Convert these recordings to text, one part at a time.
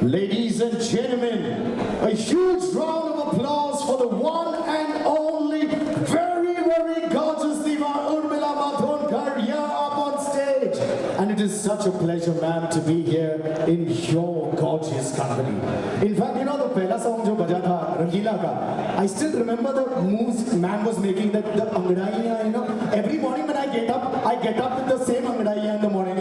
Ladies and gentlemen, a huge round of applause for the one and only, very, very gorgeous diva Urmila Matondkar here up on stage. And it is such a pleasure, ma'am, to be here in your gorgeous company. In fact, you know the pehla song jo baja tha, Rangeela ka, I still remember the moves ma'am was making, the angdaiya, you know. Every morning when I get up with the same angdaiya in the morning.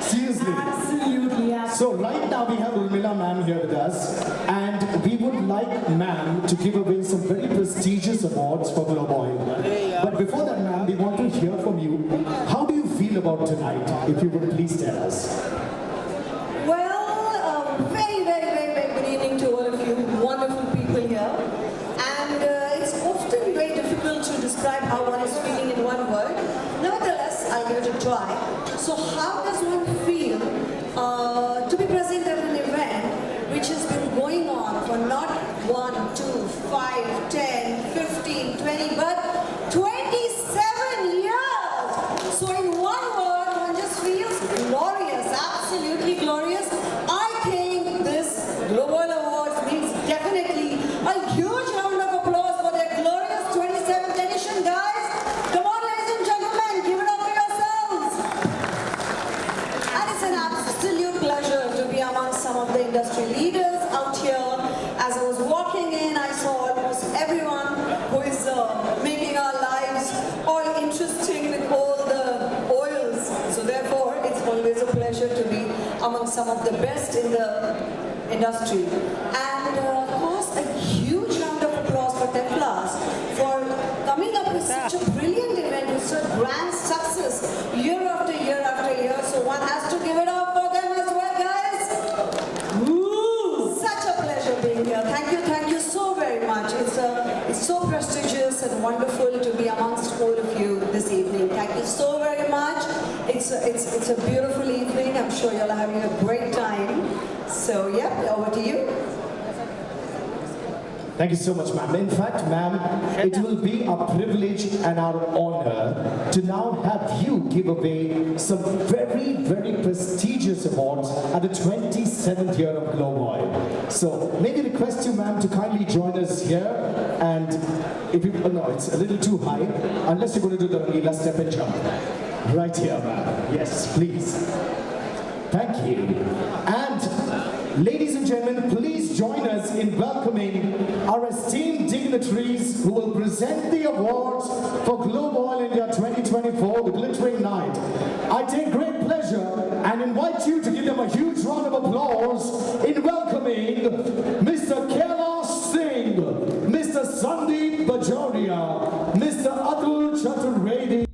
Seriously. Absolutely, absolutely. So right now we have Urmila ma'am here with us, and we would like ma'am to give away some very prestigious awards for Globoil. But before that, ma'am, we want to hear from you. How do you feel about tonight? If you would please tell us. Well, very, very, very, very good evening to all of you wonderful people here. And it's often very difficult to describe how one is feeling in one word. Nevertheless, I'll give it a try. So how does one feel to be present at an event which has been going on for not 1, 2, 5, 10, 15, 20, but 27 years? So in one word, one just feels glorious, absolutely glorious. I think this Globoil Awards means definitely a huge round of applause for their glorious 27th edition, guys. Come on, ladies and gentlemen, give it up for yourselves. And it's an absolute pleasure to be among some of the industry leaders out here. As I was walking in, I saw almost everyone who is making our lives all interesting with all the oils. So therefore, it's always a pleasure to be among some of the best in the industry. And of course, a huge round of applause for Teflas for coming up with such a brilliant event with such grand success year after year after year. So one has to give it up for them as well, guys. Ooh, such a pleasure being here. Thank you so very much. It's so prestigious and wonderful to be amongst all of you this evening. Thank you so very much. It's a beautiful evening. I'm sure you're having a great time. So yeah, over to you. Thank you so much, ma'am. In fact, ma'am, it will be our privilege and our honor to now have you give away some very, very prestigious awards at the 27th year of Globoil. So, may we request you, ma'am, to kindly join us here. And if you, oh no, it's a little too high, unless you're going to do the Rangeela step and jump. Right here, ma'am. Yes, please. Thank you. And ladies and gentlemen, please join us in welcoming our esteemed dignitaries who will present the awards for Globoil India 2024, the Glittering Night. I take great pleasure and invite you to give them a huge round of applause in welcoming Mr. Kailash Singh, Mr. Sandeep Bajoria, Mr. Atul Chaturvedi,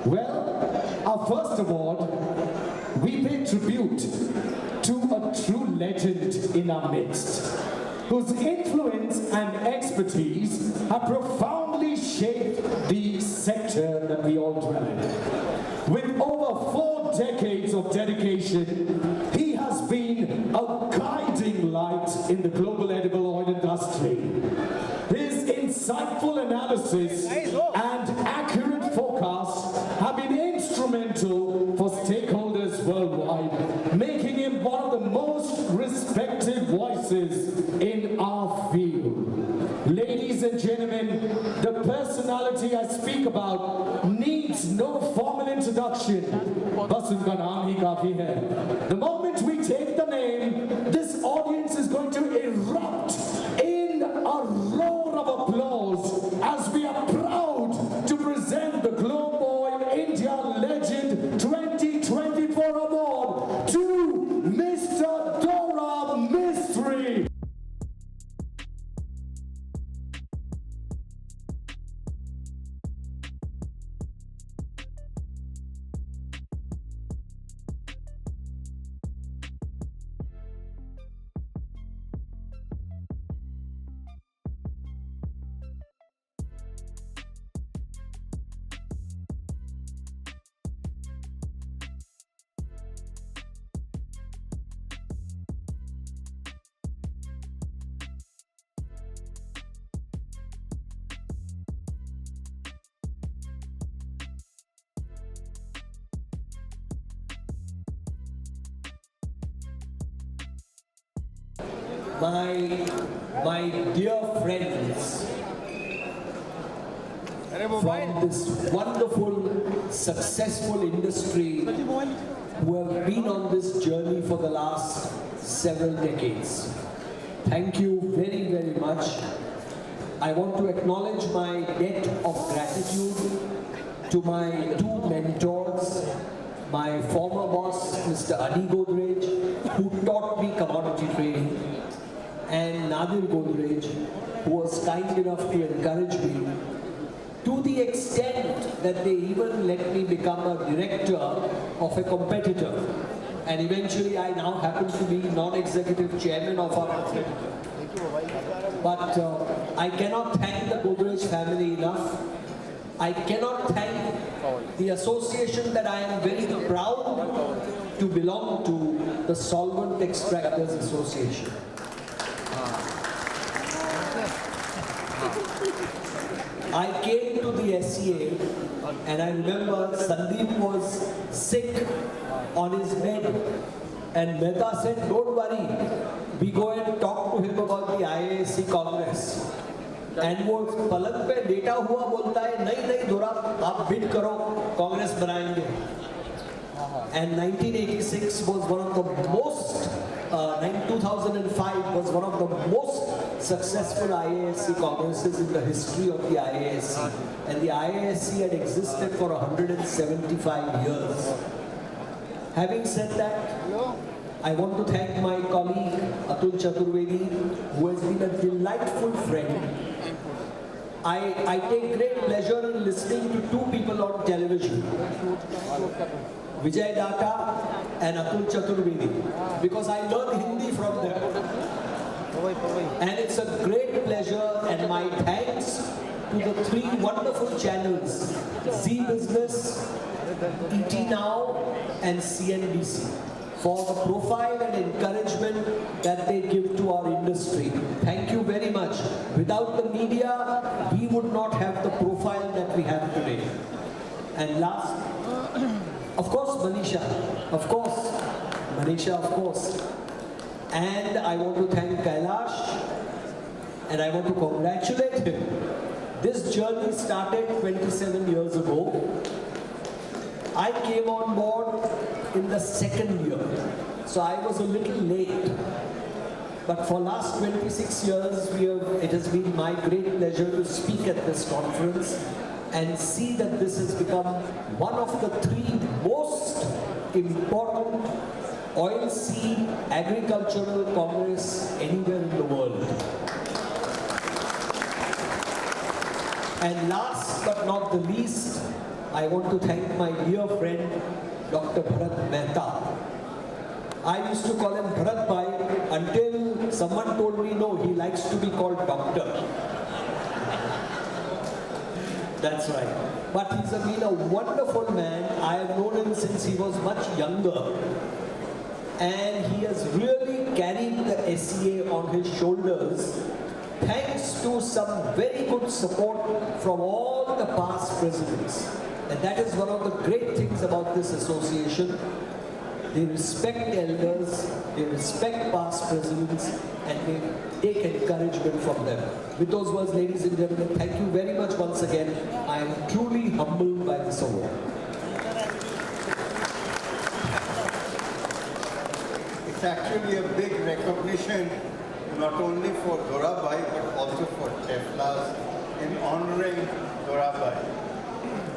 Well, our first award, we pay tribute to a true legend in our midst, whose influence and expertise have profoundly shaped the sector that we all dwell in. With over 4 decades of dedication, he has been a guiding light in the global edible oil industry. His insightful analysis and accurate forecasts have been instrumental for stakeholders worldwide, making him one of the most respected voices in our field. Ladies and gentlemen, the personality I speak about needs no formal introduction. Bas unka naam hi kafi hai. The moment we take the name, this audience is going to erupt in a roar of applause as we are proud to present the Globoil India Legend 2024 award to Mr. Dora Mistry. my dear friends from this wonderful, successful industry who have been on this journey for the last several decades. Thank you very, very much. I want to acknowledge my debt of gratitude to my two mentors, my former boss, Mr. Adi Godrej, who taught me commodity trading, and Nadir Godrej, who was kind enough to encourage me, to the extent that they even let me become a director of a competitor. And eventually I now happen to be non-executive chairman of our competitor. But I cannot thank the Godrej family enough. I cannot thank the association that I am very proud to belong to, the Solvent Extractors Association. I came to the SCA and I remember Sandeep was sick on his bed and Mehta said, don't worry, we go and talk to him about the IASC Congress. And वो पलंग पे लेटा हुआ बोलता है नहीं नहीं दोरा आप बिड करो कांग्रेस बनाएंगे. And 1986 was one of the most 2005 was one of the most successful IASC congresses in the history of the IASC, and the IASC had existed for 175 years. Having said that, I want to thank my colleague Atul Chaturvedi, who has been a delightful friend. I take great pleasure in listening to two people on television, Vijay Datta and Atul Chaturvedi, because I learned Hindi from them. And it's a great pleasure, and my thanks to the three wonderful channels, Z Business, ET Now and CNBC, for the profile and encouragement that they give to our industry. Thank you very much. Without the media, we would not have the profile that we have today. And last, of course, Manisha. Of course. Manisha, of course. And I want to thank Kailash and I want to congratulate him. This journey started 27 years ago. I came on board in the second year, so I was a little late. But for last 26 years, it has been my great pleasure to speak at this conference and see that this has become one of the three most important oilseed agricultural congress anywhere in the world. And last but not the least, I want to thank my dear friend, Dr. Bharat Mehta. I used to call him Bharat Bhai until someone told me, no, he likes to be called doctor. That's right. But he's been a wonderful man. I have known him since he was much younger. And he has really carried the SCA on his shoulders thanks to some very good support from all the past presidents. And that is one of the great things about this association. They respect elders, they respect past presidents, and they take encouragement from them. With those words, ladies and gentlemen, thank you very much once again. I am truly humbled by this award. It's actually a big recognition, not only for Dorabhai, but also for Teflas in honoring Dorabhai.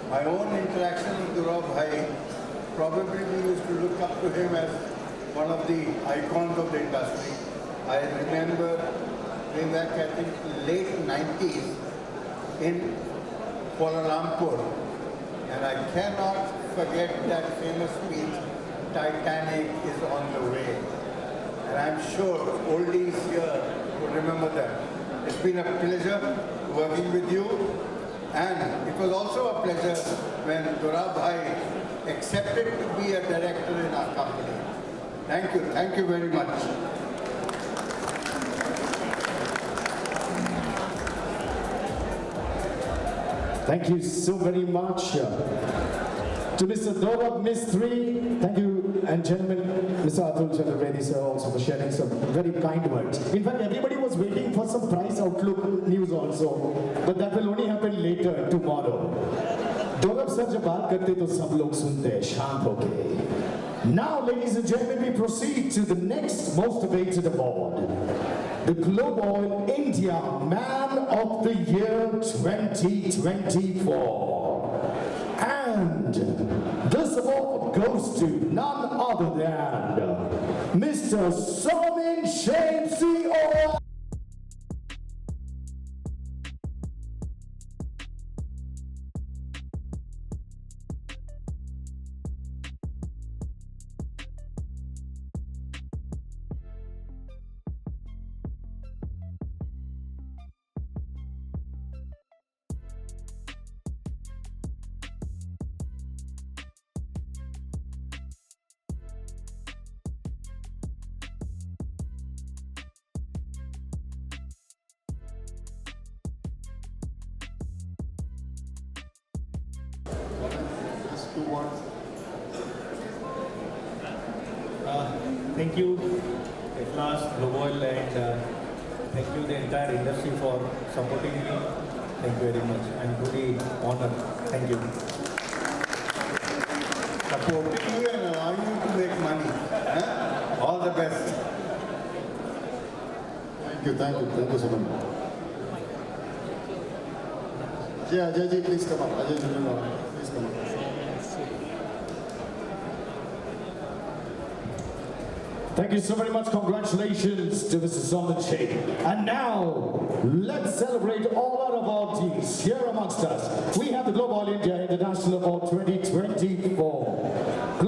My own interaction with Dorabhai, probably we used to look up to him as one of the icons of the industry. I remember way back, I think, late 90s in Kuala Lumpur, and I cannot forget that famous speech, Titanic is on the way. And I'm sure oldies here would remember that. It's been a pleasure working with you, and it was also a pleasure when Dorabhai accepted to be a director in our company. Thank you very much. Thank you so very much. To Mr. Dorab Mistry, thank you, and gentlemen. Mr. Atul Chaturvedi sir also for sharing some very kind words. In fact, everybody was waiting for some price outlook news also, but that will only happen later, tomorrow. Dolab sir jab baat karte to sab log sunte hain, shant hoke. Now, ladies and gentlemen, we proceed to the next most awaited award. The Globoil India Man of the Year 2024. And this award goes to none other than Mr. Somin Shamsi or Thank you, at last, Globoil, and thank you the entire industry for supporting me. Thank you very much. I'm really honored. Thank you. Supporting you and allowing you to make money. All the best. Thank you so much. Yeah, Ajay, please come up. Ajay, please come up. thank you so very much. Congratulations to Mr. Somin Sheikh. And now, let's celebrate all our awardees here amongst us. We have the Globoil India International Award 2024. The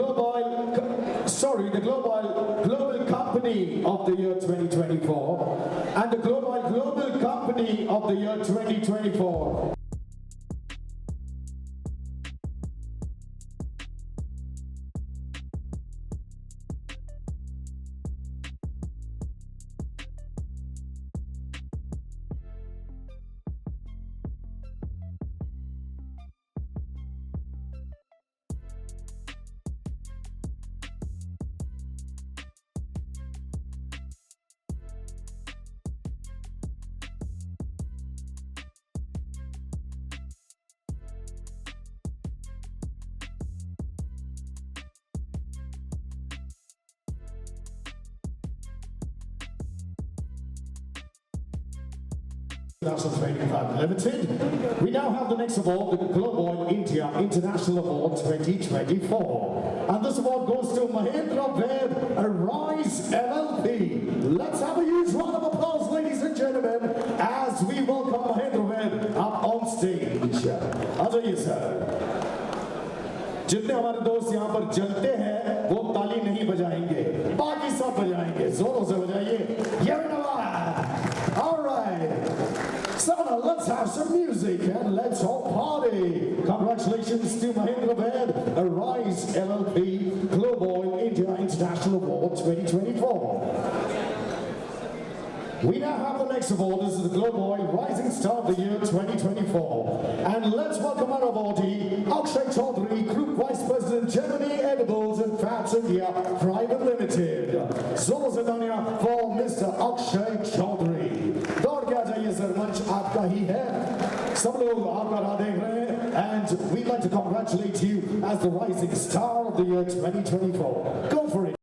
Globoil Global Company of the Year 2024. And the Globoil Global Company of the Year 2024. International Trading Private Limited. We now have the next award, the Globoil India International Award 2024. And this award goes to Mahendra Ved Arise LLP. Let's have a huge round of applause, ladies and gentlemen, as we welcome Mahendra Ved up on stage. Ajay sir. जितने हमारे दोस्त यहाँ पर जलते हैं वो ताली नहीं बजाएंगे, बाकी सब बजाएंगे, जोरों से बजाइए. All right. So now let's have some music and let's all party. Congratulations to Mahendra Ved Arise LLP Globoil India International Award 2024. We now have the next award. This is the Globoil Rising Star of the Year 2024. And let's welcome our awardee, Akshay Chaudhary, Group Vice President, Germany Edibles and Fats India Private Limited. Zoro Sedania for Mr. Akshay Chaudhary. दौड़ के आ जाइए sir, मंच आपका ही है. सब लोग आपका राह देख रहे हैं. And we'd like to congratulate you as the Rising Star of the Year 2024. Go for it.